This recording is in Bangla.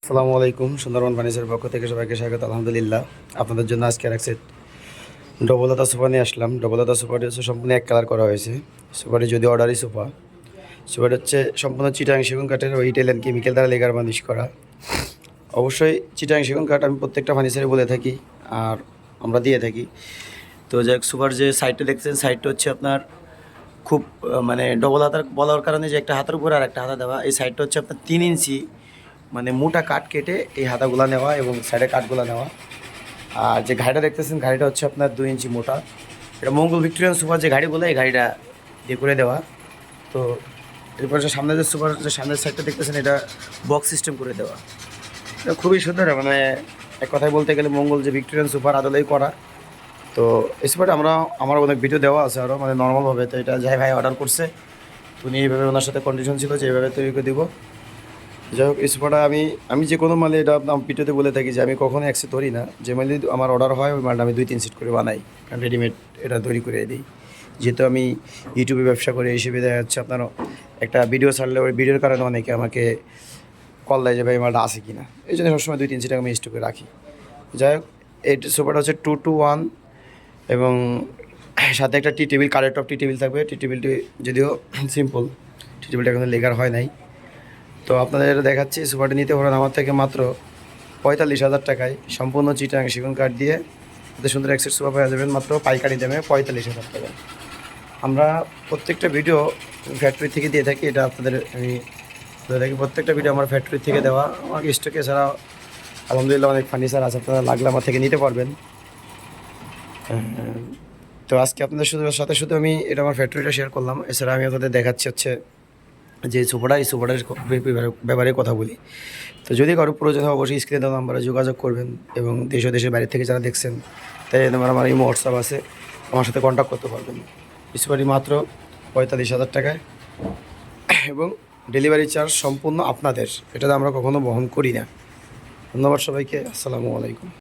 আসসালামু আলাইকুম। সুন্দরবন ফার্নিচারের পক্ষ থেকে সবাইকে স্বাগত। আলহামদুলিল্লাহ, আপনাদের জন্য আজকে এক সেট ডবলতা সোফা নিয়ে আসলাম। ডবলতা সোফাটি হচ্ছে সম্পূর্ণ এক কালার করা হয়েছে। সোফাটি যদি অর্ডারি সোফা, সোফাটি হচ্ছে সম্পূর্ণ চিটাং সেগুন কাঠের ইটালিয়ান অ্যান্ড কেমিক্যাল দ্বারা লেগার বানিশ করা। অবশ্যই চিটাং সেগুন কাঠ আমি প্রত্যেকটা ফার্নিচারে বলে থাকি, আর আমরা দিয়ে থাকি। তো যাই হোক, সোফার যে সাইডটা দেখছেন, সাইডটা হচ্ছে আপনার খুব মানে ডবল হাতার বলার কারণে যে একটা হাতের উপরে আর একটা হাতা দেওয়া, এই সাইডটা হচ্ছে আপনার 3 ইঞ্চি মানে মোটা কাঠ কেটে এই হাতাগুলা নেওয়া এবং সাইডে কাঠগুলা নেওয়া। আর যে গাড়িটা দেখতেছেন, গাড়িটা হচ্ছে আপনার 2 ইঞ্চি মোটা। এটা মঙ্গল ভিক্টোরিয়ান সুপার যে গাড়িগুলো, এই গাড়িটা দিয়ে করে দেওয়া। তো এরপর যে সামনে যে সুপার যে সামনের সাইডটা দেখতেছেন, এটা বক্স সিস্টেম করে দেওয়া। এটা খুবই সুন্দর, মানে এক কথায় বলতে গেলে মঙ্গল যে ভিক্টোরিয়ান সুপার আদলেই করা। তো এই সুপারটা আমার অনেক ভিডিও দেওয়া আছে আরও, মানে নর্মালভাবে। তো এটা যাই ভাই অর্ডার করছে, তো উনি এইভাবে ওনার সাথে কন্ডিশন ছিল যে এইভাবে তৈরি করে দিব। যাই হোক, স্পটা আমি যে কোনো মালে এটা আপনার ভিডিওতে বলে থাকি যে আমি কখনো অ্যাক্সেপ্ট ধরি না। যে মালে আমার অর্ডার হয় ওই মালটা আমি 2-3 সেট করে বানাই, কারণ রেডিমেড এটা তৈরি করে দিই। যেহেতু আমি ইউটিউবে ব্যবসা করি, এই হিসেবে দেখা যাচ্ছে আপনার একটা ভিডিও ছাড়লে ওই ভিডিওর কারণে অনেকে আমাকে কল দেয় যে ভাই মালটা আছে কি না। এই জন্য সবসময় 2-3 সেট আমি স্টকে রাখি। যাই হোক, এই সোফাটা হচ্ছে 2-to-1 এবং সাথে একটা টি টেবিল, কারের টপ টি টেবিল থাকবে। টি টেবিলটি যদিও সিম্পল, টি টেবিলটা এখন লেগার হয় নাই। তো আপনাদের দেখাচ্ছি, সোফাটি নিতে পারেন আমার থেকে মাত্র 45,000 টাকায়, সম্পূর্ণ চিটাং সেগুন কাঠ দিয়ে এত সুন্দর এক সেট সোফা পেয়ে যাবেন মাত্র পাইকারি দামে 45,000 টাকায়। আমরা প্রত্যেকটা ভিডিও ফ্যাক্টরি থেকে দিয়ে থাকি, এটা আপনাদের আমি বলে থাকি। প্রত্যেকটা ভিডিও আমার ফ্যাক্টরি থেকে দেওয়া। আমার স্টকে ছাড়া আলহামদুলিল্লাহ অনেক ফার্নিচার আছে, আপনারা লাগলে আমার থেকে নিতে পারবেন। তো আজকে আপনাদের সাথে আমি এটা আমার ফ্যাক্টরিটা শেয়ার করলাম। এছাড়া আমি আপনাদের দেখাচ্ছি হচ্ছে যে সোফাটা, এই সোফাটার ব্যাপারে কথা বলি। তো যদি কারো প্রয়োজন হয় অবশ্যই স্ক্রিনে দেওয়া নাম্বারে যোগাযোগ করবেন, এবং দেশ ও দেশের বাইরে থেকে যারা দেখছেন তাই আমার এই হোয়াটসঅ্যাপ আছে, আমার সাথে কন্ট্যাক্ট করতে পারবেন। স্কুটি মাত্র 45,000 টাকায়, এবং ডেলিভারি চার্জ সম্পূর্ণ আপনাদের, এটা আমরা কখনো বহন করি না। ধন্যবাদ সবাইকে। আসসালামু আলাইকুম।